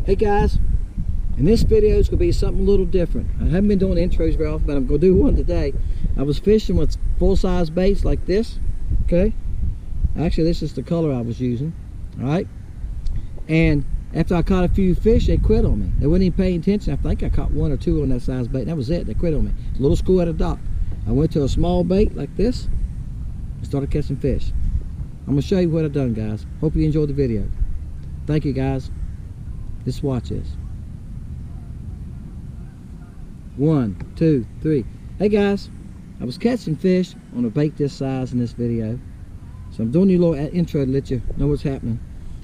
Hey guys, in this video it's going to be something a little different. I haven't been doing intros very often, but I'm going to do one today. I was fishing with full-size baits like this, okay? Actually, this is the color I was using, alright? And after I caught a few fish, they quit on me. They weren't even paying attention. I think I caught 1 or 2 on that size bait, and that was it. They quit on me. It's a little school at a dock. I went to a small bait like this and started catching fish. I'm going to show you what I've done, guys. Hope you enjoyed the video. Thank you, guys. Just watch this. 1, 2, 3. Hey guys, I was catching fish on a bait this size in this video. So I'm doing you a little intro to let you know what's happening.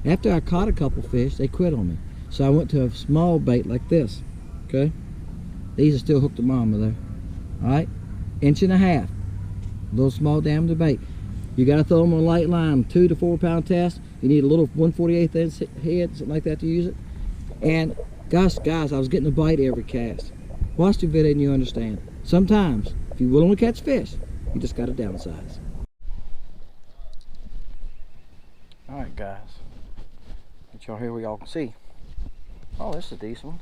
After I caught a couple fish, they quit on me. So I went to a small bait like this. Okay? These are still hooked to mama there. Alright? 1.5 inches. A little small diameter bait. You gotta throw them on a light line, 2 to 4 pound test. You need a little 1/48 inch head, something like that to use it. And guys, I was getting a bite every cast. Watch the video and you understand. Sometimes, if you're willing to catch fish, you just gotta downsize. Alright guys, get y'all here where y'all can see. Oh, this is a decent one.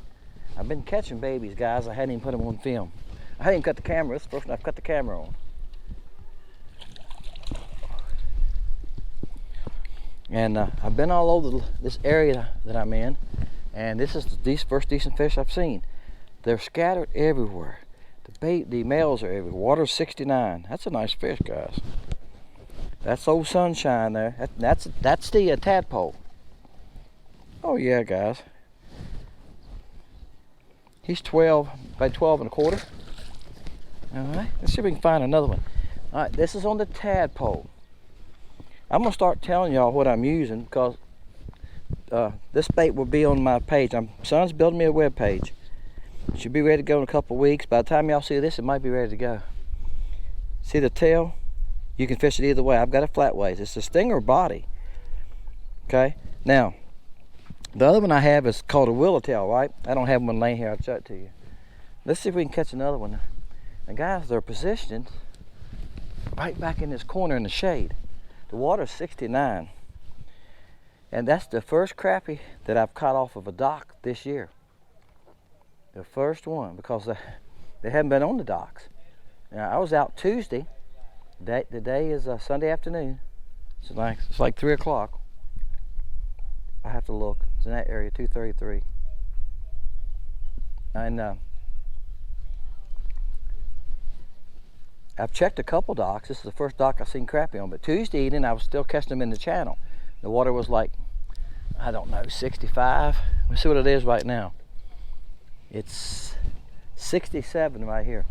I've been catching babies, guys. I hadn't even put them on film. I hadn't even cut the camera. This is the first time I've cut the camera on. And I've been all over this area that I'm in, and this is the first decent fish I've seen. They're scattered everywhere. The males are everywhere. Water's 69. That's a nice fish, guys. That's old Sunshine there. That's the tadpole. Oh yeah, guys. He's 12, by 12 1/4. All right, let's see if we can find another one. All right, this is on the tadpole. I'm gonna start telling y'all what I'm using because this bait will be on my page. Son's building me a web page. It should be ready to go in a couple weeks. By the time y'all see this, it might be ready to go. See the tail? You can fish it either way. I've got a flat ways. It's a stinger body. Okay. Now, the other one I have is called a willowtail, right? I don't have one laying here. I'll show it to you. Let's see if we can catch another one. And guys, they're positioned right back in this corner in the shade. The water's 69, and that's the first crappie that I've caught off of a dock this year. The first one, because they haven't been on the docks. Now, I was out Tuesday. The day is Sunday afternoon. It's like 3 o'clock. I have to look. It's in that area, 2:33. And I've checked a couple docks. This is the first dock I've seen crappie on, but Tuesday evening I was still catching them in the channel. The water was like, I don't know, 65. Let's see what it is right now. It's 67 right here.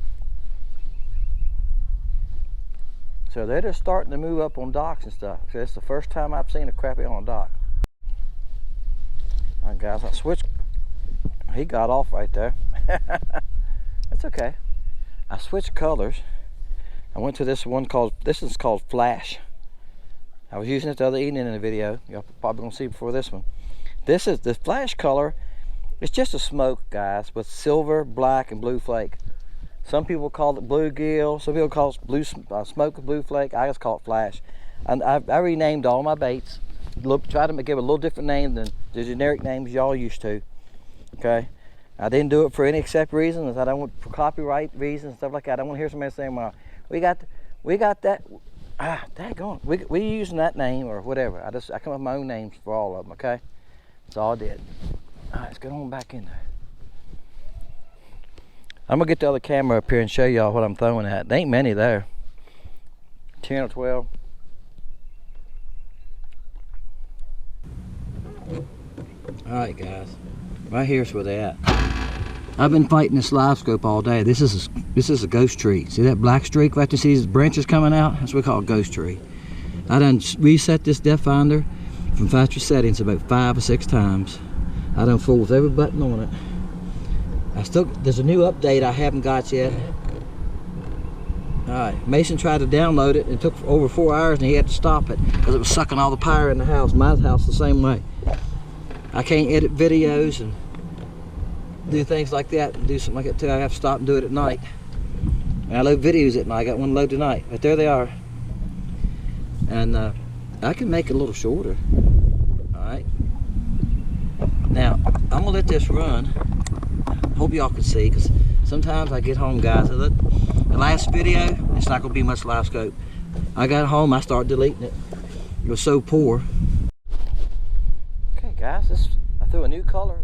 So they're just starting to move up on docks and stuff. So it's the first time I've seen a crappie on a dock. All right guys, I switched. He got off right there. That's okay. I switched colors. I went to this one this is called Flash. I was using it the other evening in the video. Y'all probably gonna see before this one. This is the Flash color. It's just a smoke, guys, with silver, black, and blue flake. Some people call it bluegill. Some people call it blue smoke with blue flake. I just call it Flash. And I renamed all my baits. Try to give it a little different name than the generic names y'all used to. Okay. I didn't do it for any except reasons. I don't want for copyright reasons and stuff like that. I don't want to hear somebody saying, "Well, we got that. Daggone. We using that name or whatever." I come up with my own names for all of them. Okay. That's all I did. All right, let's get on back in there. I'm gonna get the other camera up here and show y'all what I'm throwing at. There ain't many there. 10 or 12. All right, guys. Right here's where they're at. I've been fighting this livescope all day. This is a ghost tree. See that black streak right there? See these branches coming out? That's what we call a ghost tree. I done reset this depth finder from factory settings about 5 or 6 times. I done fooled with every button on it. There's a new update I haven't got yet. Alright, Mason tried to download it and it took over 4 hours and he had to stop it because it was sucking all the power in the house. My house the same way. I can't edit videos and do things like that and do something like that too. I have to stop and do it at night. And I load videos at night. I got one load tonight, but there they are. And I can make it a little shorter. Alright. Now, I'm gonna let this run. Hope y'all can see, because sometimes I get home, guys. The last video, it's not gonna be much live scope. I got home, I started deleting it. It was so poor. Okay, guys, I threw a new color.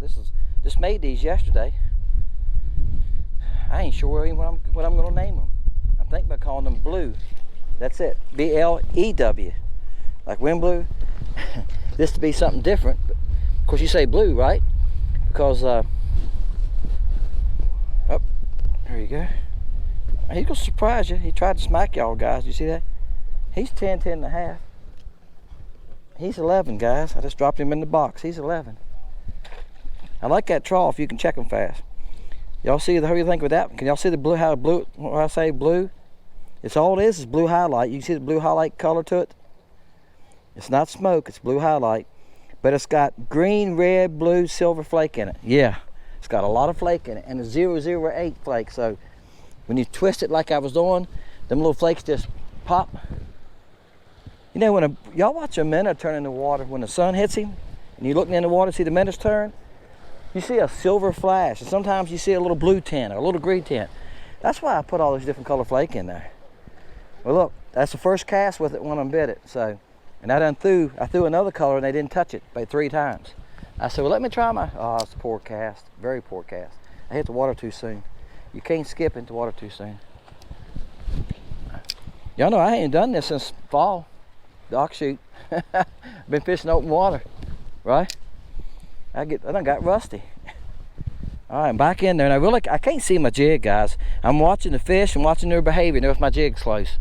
Just made these yesterday. I ain't sure even what I'm gonna name them. I'm thinking about calling them Blue. That's it, B-L-E-W, like wind blue. This to be something different. But of course, you say blue, right? Because oh, there you go. He's gonna surprise you. He tried to smack y'all, guys. You see that? He's 10 and a half. He's 11, guys. I just dropped him in the box. He's 11. I like that trough. You can check them fast. Y'all see how you think with that? Can y'all see the blue? How blue? When I say blue, it's all it is blue highlight. You can see the blue highlight color to it. It's not smoke. It's blue highlight, but it's got green, red, blue, silver flake in it. Yeah, it's got a lot of flake in it, and a 008 flake. So when you twist it like I was doing, them little flakes just pop. You know, when y'all watch a minnow turn in the water, when the sun hits him, and you look in the water, see the minnows turn, you see a silver flash, and sometimes you see a little blue tint or a little green tint. That's why I put all these different color flake in there. Well, look, that's the first cast with it when I bit it. So, and I threw another color and they didn't touch it about 3 times. I said, well, let me try my. Oh, it's a poor cast, very poor cast. I hit the water too soon. You can't skip into water too soon. Y'all know I ain't done this since fall. Dock shoot. Been fishing open water, right? I done got rusty. All right, I'm back in there, and I can't see my jig, guys. I'm watching the fish and watching their behavior. Notice my jig's close.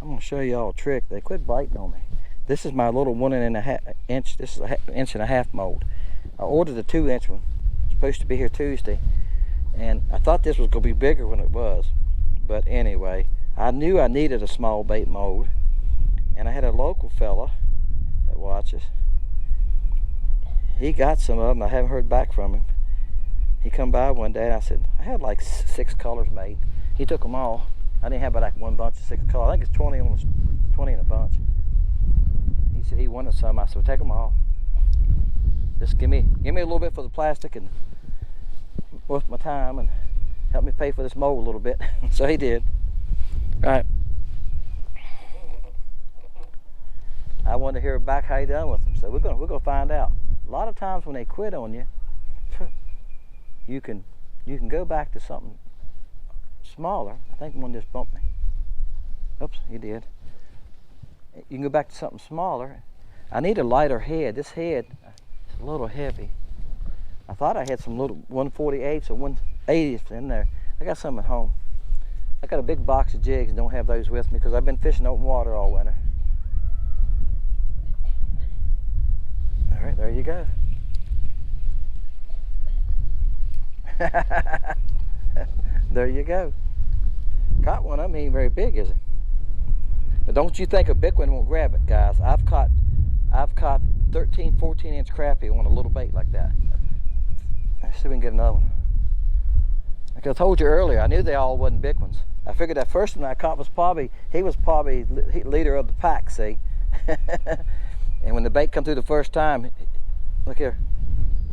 I'm gonna show y'all a trick. They quit biting on me. This is my little 1.5 inch. This is an 1.5 inch mold. I ordered a 2-inch one. It's supposed to be here Tuesday, and I thought this was gonna be bigger when it was. But anyway, I knew I needed a small bait mold, and I had a local fella that watches. He got some of them. I haven't heard back from him. He come by one day and I said, I had like 6 colors made. He took them all. I didn't have but like one bunch of 6 colors. I think it's 20 in a bunch. He said he wanted some. I said, well, take them all. Just give me a little bit for the plastic and worth my time, and help me pay for this mold a little bit. So he did. All right. I wanted to hear back how you done with them. So we're gonna find out. A lot of times when they quit on you, you can go back to something smaller. I think one just bumped me. Oops, he did. You can go back to something smaller. I need a lighter head. This head is a little heavy. I thought I had some little 148s or 180s in there. I got some at home. I got a big box of jigs and don't have those with me because I've been fishing open water all winter. All right, there you go. There you go. Caught one of them. He ain't very big, is it? But don't you think a big one won't grab it, guys. I've caught 13, 14-inch crappie on a little bait like that. Let's see if we can get another one. Like I told you earlier, I knew they all wasn't big ones. I figured that first one I caught was probably leader of the pack, see? And when the bait come through the first time, look here,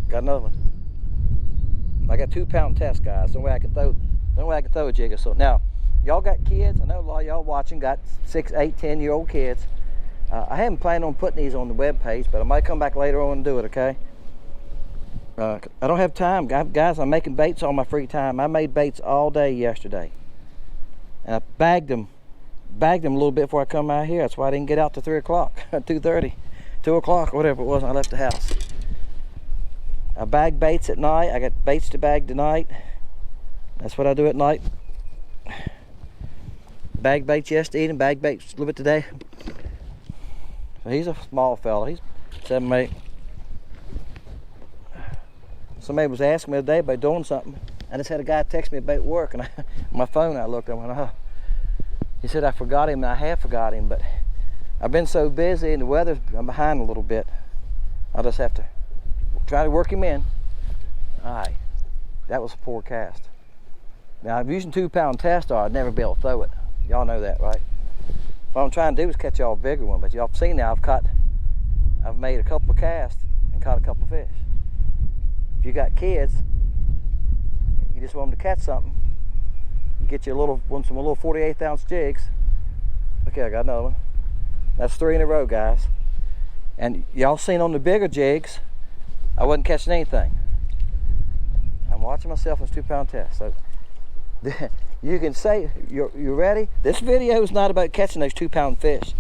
got another one. I got 2-pound test, guys. No way I can throw a jig or so. Now, y'all got kids. I know a lot of y'all watching got 6, 8, 10-year-old kids. I haven't planned on putting these on the web page, but I might come back later on and do it. Okay? I don't have time, guys. I'm making baits on my free time. I made baits all day yesterday, and I bagged them a little bit before I come out here. That's why I didn't get out to 3 o'clock, 2:30, 2 o'clock, whatever it was. When I left the house. I bag baits at night. I got baits to bag tonight. That's what I do at night. Bag baits yesterday and bag baits a little bit today. So he's a small fella. He's 7, 8. Somebody was asking me the other day about doing something. I just had a guy text me about work, and my phone, I looked, I went, oh. He said I forgot him, and I have forgot him, but I've been so busy and the weather's, I'm behind a little bit. I'll just have to try to work him in. All right, that was a poor cast. Now, if I'm using 2-pound test, I'd never be able to throw it. Y'all know that, right? What I'm trying to do is catch y'all a bigger one, but y'all seen now I've made a couple of casts and caught a couple of fish. if you got kids, you just want them to catch something, you get you some little 48 ounce jigs. Okay, I got another one. That's 3 in a row, guys. And y'all seen on the bigger jigs, I wasn't catching anything. I'm watching myself on this 2-pound test. So you can say, you ready? This video is not about catching those 2-pound fish.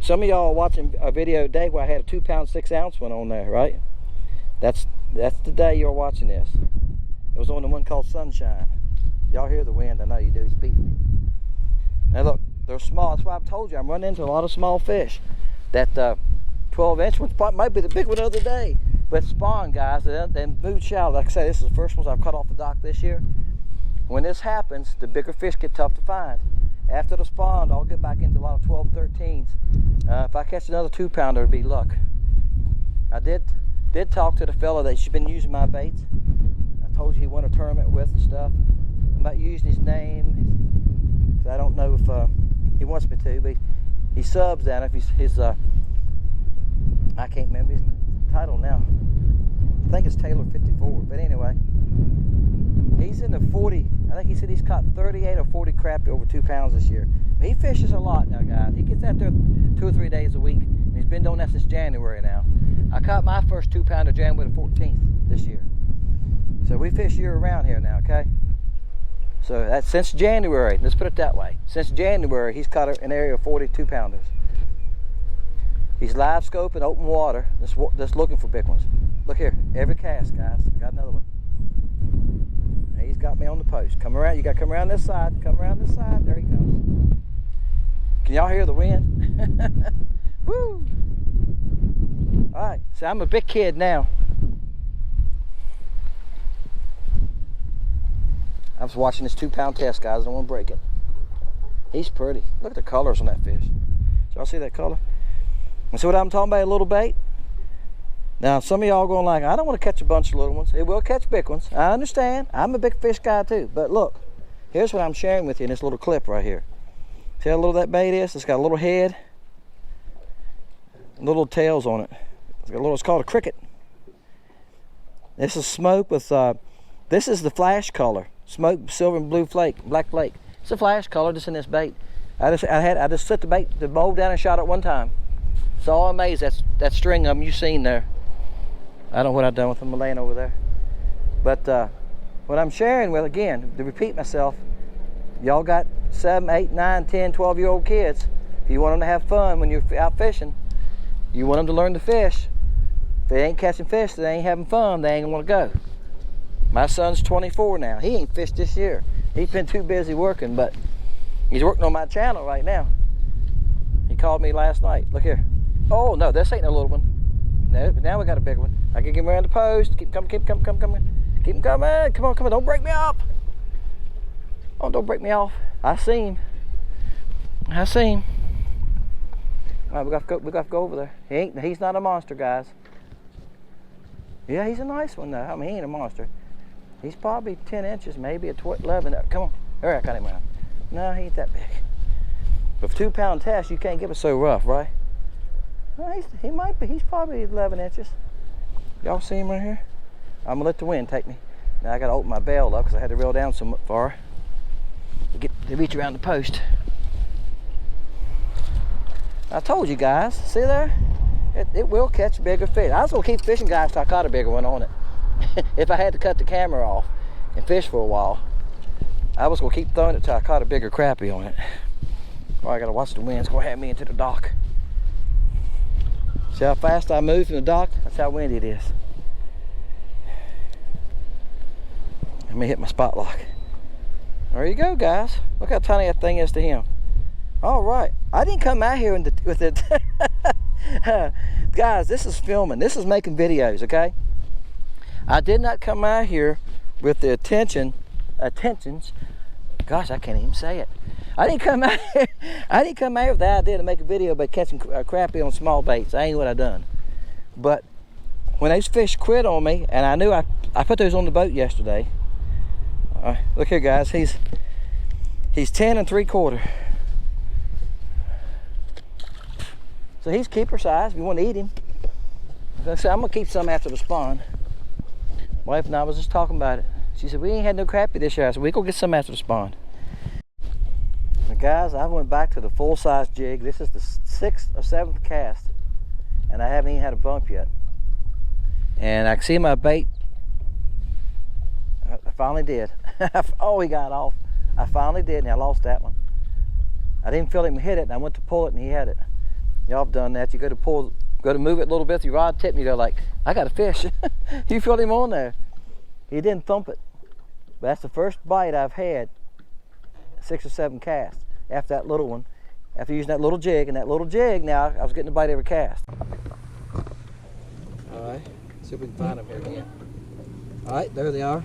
Some of y'all are watching a video today where I had a 2-pound 6-ounce one on there, right? That's the day you're watching this. It was on the one called Sunshine. Y'all hear the wind? I know you do. It's beating me. Now look, they're small. That's why I've told you I'm running into a lot of small fish. That 12-inch one might be the big one the other day. But spawn, guys, they moved shallow. Like I say, this is the first ones I've caught off the dock this year. When this happens, the bigger fish get tough to find. After the spawn, I'll get back into a lot of 12, 13s. If I catch another 2-pounder, it'd be luck. I did talk to the fella that's been using my baits. I told you he won a tournament with and stuff. I'm not using his name, so I don't know if he wants me to, but he subs down. If his I can't remember his title now. I think it's Taylor 54, but anyway, he's in the 40. I think he said he's caught 38 or 40 crappie over 2 pounds this year. He fishes a lot now, guys. He gets out there 2 or 3 days a week, and he's been doing that since January now. I caught my first 2-pounder January the 14th this year. So we fish year round here now, okay? So that's since January. Let's put it that way. Since January, he's caught an area of 42 pounders. He's live scoping open water, just looking for big ones. Look here, every cast, guys. Got another one. And he's got me on the post. Come around. You got to come around this side. Come around this side. There he comes. Can y'all hear the wind? Woo! All right. So I'm a big kid now. I was watching this 2-pound test, guys. I don't want to break it. He's pretty. Look at the colors on that fish. Did y'all see that color? And see what I'm talking about, a little bait? Now, some of y'all going like, I don't want to catch a bunch of little ones. It will catch big ones. I understand. I'm a big fish guy too. But look, here's what I'm sharing with you in this little clip right here. See how little that bait is? It's got a little head, little tails on it. It's called a cricket. This is smoke with, this is the flash color. Smoke, silver and blue flake, black flake. It's a flash color just in this bait. I just set the mold down and shot it one time. It's all amazed. That string of them you've seen there. I don't know what I've done with them. I'm laying over there. But what I'm sharing with, again, to repeat myself, y'all got 7, 8, 9, 10, 12-year-old kids. If you want them to have fun when you're out fishing, you want them to learn to fish. If they ain't catching fish, they ain't having fun, they ain't gonna want to go. My son's 24 now. He ain't fished this year. He's been too busy working, but he's working on my channel right now. He called me last night. Look here. Oh no, this ain't no little one. No, but now we got a big one. I can get him around the post. Keep coming, keep coming. Keep him coming. Come on, don't break me off. Oh, don't break me off. I see him. All right, we got to go over there. He's not a monster, guys. Yeah, he's a nice one though. I mean, he ain't a monster. He's probably 10 inches, maybe a 11. Come on. All right, I got him around. No, he ain't that big. But for 2-pound test, you can't get it so rough, right? Well, he might be. He's probably 11 inches. Y'all see him right here? I'm gonna let the wind take me. Now I gotta open my bail up because I had to reel down so far to reach around the post. I told you guys. See there? It will catch bigger fish. I was gonna keep fishing, guys, till I caught a bigger one on it. If I had to cut the camera off and fish for a while, I was gonna keep throwing it till I caught a bigger crappie on it. Well, I gotta watch the wind. It's gonna have me into the dock. See how fast I move from the dock? That's how windy it is. Let me hit my spot lock. There you go, guys. Look how tiny that thing is to him. All right, I didn't come out here with it. Guys, this is filming. This is making videos, okay? I did not come out here with the attentions. Gosh, I can't even say it. I didn't come out here with the idea to make a video about catching crappie on small baits. That ain't what I done. But when those fish quit on me, and I knew I put those on the boat yesterday. Look here, guys. He's 10 3/4. So he's keeper size if you want to eat him. So I'm gonna keep some after the spawn. Wife and I was just talking about it. She said, we ain't had no crappie this year. I said, we go get some after the spawn. Now guys, I went back to the full-size jig. This is the 6th or 7th cast, and I haven't even had a bump yet. And I can see my bait. I finally did. Oh, he got off. I finally did, and I lost that one. I didn't feel him hit it, and I went to pull it, and he had it. Y'all have done that. You go to move it a little bit with your rod tip, and you go like, I got a fish. You feel him on there. He didn't thump it. But that's the first bite I've had, 6 or 7 casts, after that little one. After using that little jig, and that little jig, now I was getting a bite every cast. All right, see if we can find them here again. All right, there they are.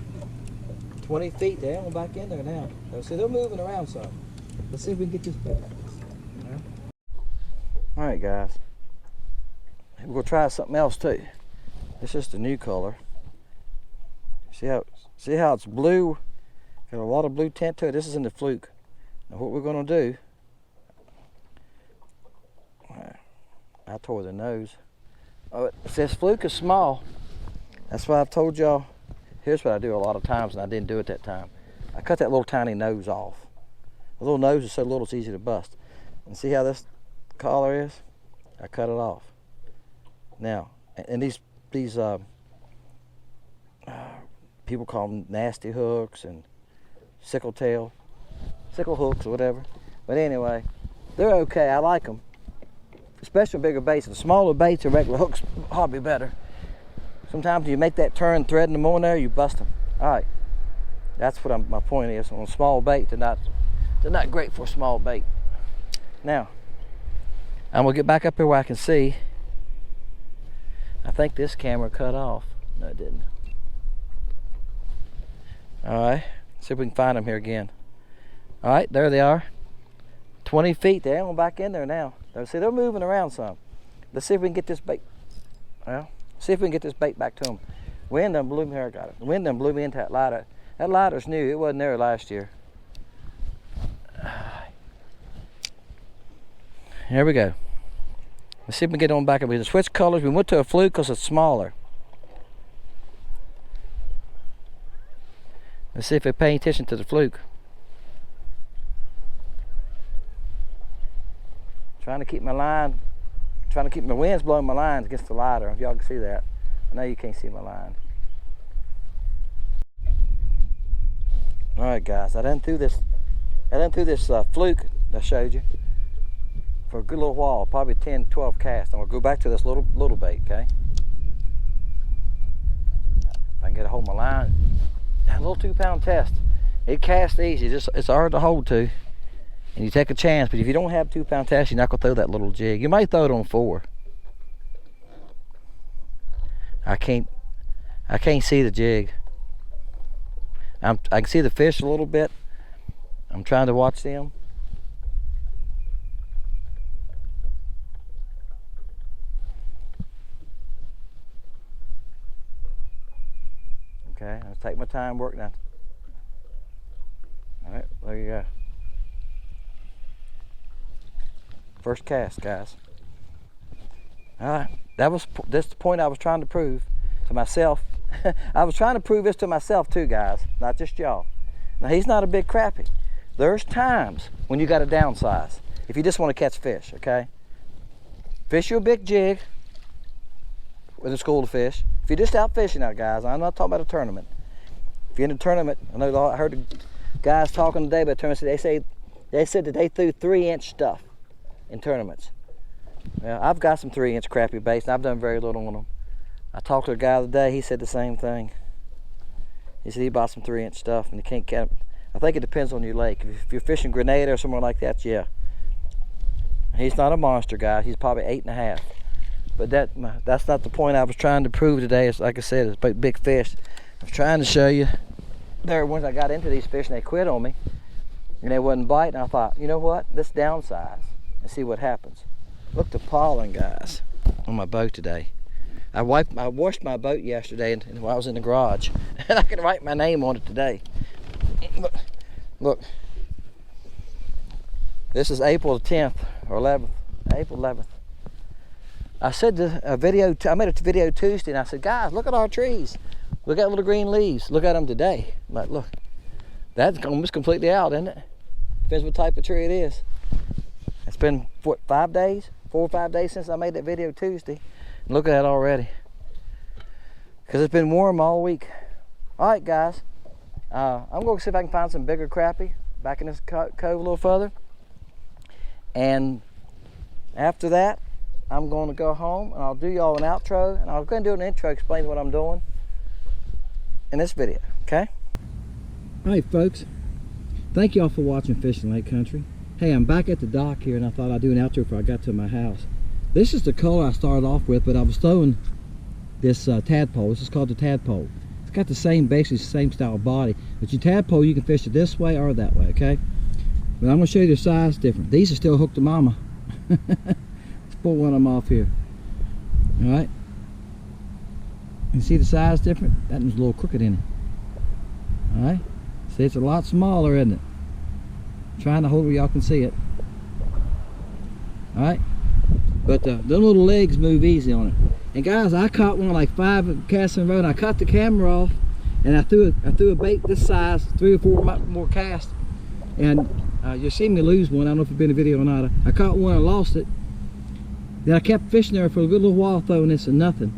20 feet there, we're back in there now. See, they're moving around some. Let's see if we can get this bait. All right, guys. We're gonna try something else too. It's just a new color. See how it's blue? Got a lot of blue tint to it. This is in the fluke. Now what we're gonna do, I tore the nose. Oh, it says fluke is small. That's why I've told y'all. Here's what I do a lot of times, and I didn't do it that time. I cut that little tiny nose off. The little nose is so little it's easy to bust. And see how this collar is? I cut it off. Now, and these people call them nasty hooks and sickle hooks or whatever. But anyway, they're okay. I like them, especially bigger baits. The smaller baits or regular hooks hardly better. Sometimes you make that turn threading them on there, you bust them. All right, that's what my point is. On a small bait, they're not great for a small bait. Now, I'm gonna get back up here where I can see. I think this camera cut off. No, it didn't. All right, see if we can find them here again. All right, there they are. 20 feet there. I'm back in there now. See, they're moving around some. Let's see if we can get this bait. Well, see if we can get this bait back to them. Wind done blew me here. I got it. The wind done blew me into that lighter. That lighter's new. It wasn't there last year. Here we go. Let's see if we can get on back up. We can switch colors. We went to a fluke because it's smaller. Let's see if they're paying attention to the fluke. Trying to keep my winds blowing my lines against the lighter. If y'all can see that. I know you can't see my line. All right, guys. I done threw this fluke that I showed you for a good little while, probably 10, 12 casts. I'm gonna go back to this little bait, okay? If I can get a hold of my line. That little 2-pound test. It casts easy. It's hard to hold to. And you take a chance, but if you don't have 2-pound test, you're not gonna throw that little jig. You might throw it on 4. I can't see the jig. I can see the fish a little bit. I'm trying to watch them. Okay, let's take my time working on it. All right, there you go. First cast, guys. All right, that's the point I was trying to prove to myself. I was trying to prove this to myself too, guys, not just y'all. Now, he's not a big crappie. There's times when you got to downsize if you just want to catch fish, okay? Fish your big jig with a school of fish. If you're just out fishing out, guys, I'm not talking about a tournament. If you're in a tournament, I heard the guys talking today about tournaments. They said that they threw 3-inch stuff in tournaments. Well, I've got some 3-inch crappie baits, and I've done very little on them. I talked to a guy the other day. He said the same thing. He said he bought some 3-inch stuff, and you can't catch them. I think it depends on your lake. If you're fishing Grenada or somewhere like that, yeah. He's not a monster guy. He's probably 8.5. But that's not the point I was trying to prove today. It's like I said, it's about big fish. I was trying to show you. There, once I got into these fish and they quit on me, and they wouldn't bite, and I thought, you know what? Let's downsize and see what happens. Look, the pollen, guys, on my boat today. I washed my boat yesterday and while I was in the garage, and I can write my name on it today. Look. This is April the 10th or 11th. April 11th. I made a video Tuesday, and I said, guys, look at our trees. Look at little green leaves. Look at them today. Like, look, that's almost completely out, isn't it? Depends what type of tree it is. It's been, what, 5 days? 4 or 5 days since I made that video Tuesday. And look at that already. Because it's been warm all week. All right, guys. I'm going to see if I can find some bigger crappie back in this cove a little further. And after that, I'm going to go home and I'll do y'all an outro. And I'll go and do an intro explaining what I'm doing in this video, okay? All right, folks. Thank y'all for watching Fishing Lake Country. Hey, I'm back at the dock here and I thought I'd do an outro before I got to my house. This is the color I started off with, but I was throwing this tadpole. This is called the tadpole. It's got the same, basically the same style of body, but your tadpole, you can fish it this way or that way, okay? But I'm going to show you the size different. These are still hooked to mama. Let's pull one of them off here. All right. You see the size different? That one's a little crooked in it. All right. See, it's a lot smaller, isn't it? I'm trying to hold where y'all can see it. All right. But the little legs move easy on it. And guys, I caught one like 5 casts in a row, and I cut the camera off, and I threw a bait this size, 3 or 4 more casts, and you'll see me lose one. I don't know if it's been a video or not. I caught one, I lost it. Then I kept fishing there for a good little while, throwing this and nothing.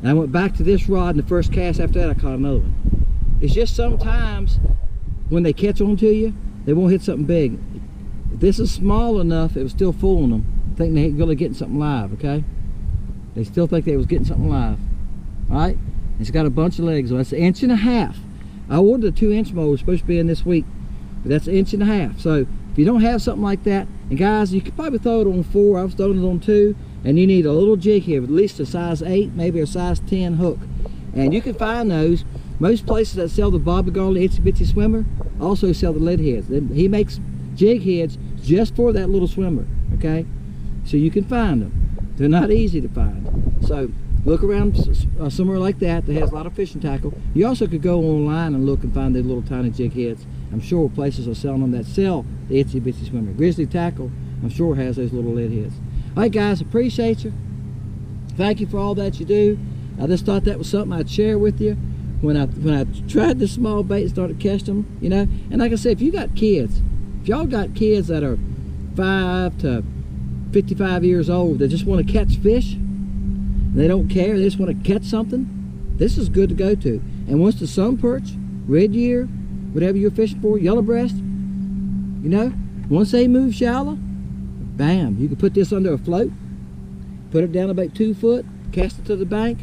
And I went back to this rod, and the first cast after that, I caught another one. It's just sometimes when they catch on to you, they won't hit something big. If this is small enough, it was still fooling them. Think they're really getting something live, okay? They still think they was getting something live. All right? It's got a bunch of legs on it. It's 1.5 inches. I ordered a 2-inch mold. It's supposed to be in this week, but that's 1.5 inches. So if you don't have something like that, and guys, you could probably throw it on 4. I was throwing it on 2, and you need a little jig head, at least a size 8, maybe a size 10 hook. And you can find those. Most places that sell the Bobby Garland Itsy Bitsy Swimmer also sell the lead heads. He makes jig heads just for that little swimmer, okay? So you can find them. They're not easy to find. So look around somewhere like that has a lot of fishing tackle. You also could go online and look and find the little tiny jig heads. I'm sure places are selling them that sell the Itsy Bitsy Swimmer. Grizzly Tackle, I'm sure, has those little lead heads. All right, guys, appreciate you. Thank you for all that you do. I just thought that was something I'd share with you when I tried the small bait and started catching them, you know. And like I said, if you got kids, if y'all got kids that are 5 to 55 years old that just want to catch fish, they don't care, they just want to catch something, this is good to go to. And once the sun perch, red ear, whatever you're fishing for, yellow breast, you know, once they move shallow, bam, you can put this under a float, put it down about 2 foot, cast it to the bank,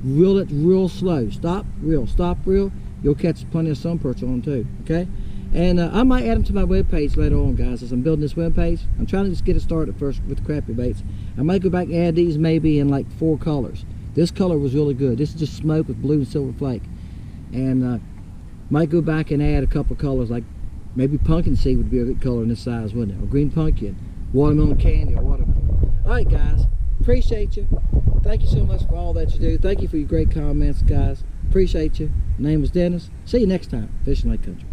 reel it real slow, stop, reel, you'll catch plenty of sun perch on them too, okay? And I might add them to my webpage later on, guys, as I'm building this webpage. I'm trying to just get it started first with the crappie baits. I might go back and add these maybe in like 4 colors. This color was really good. This is just smoke with blue and silver flake. And might go back and add a couple colors, like maybe pumpkin seed would be a good color in this size, wouldn't it? Or green pumpkin, watermelon candy, or watermelon. All right, guys, appreciate you. Thank you so much for all that you do. Thank you for your great comments, guys. Appreciate you. My name is Dennis. See you next time, Fishing Lake Country.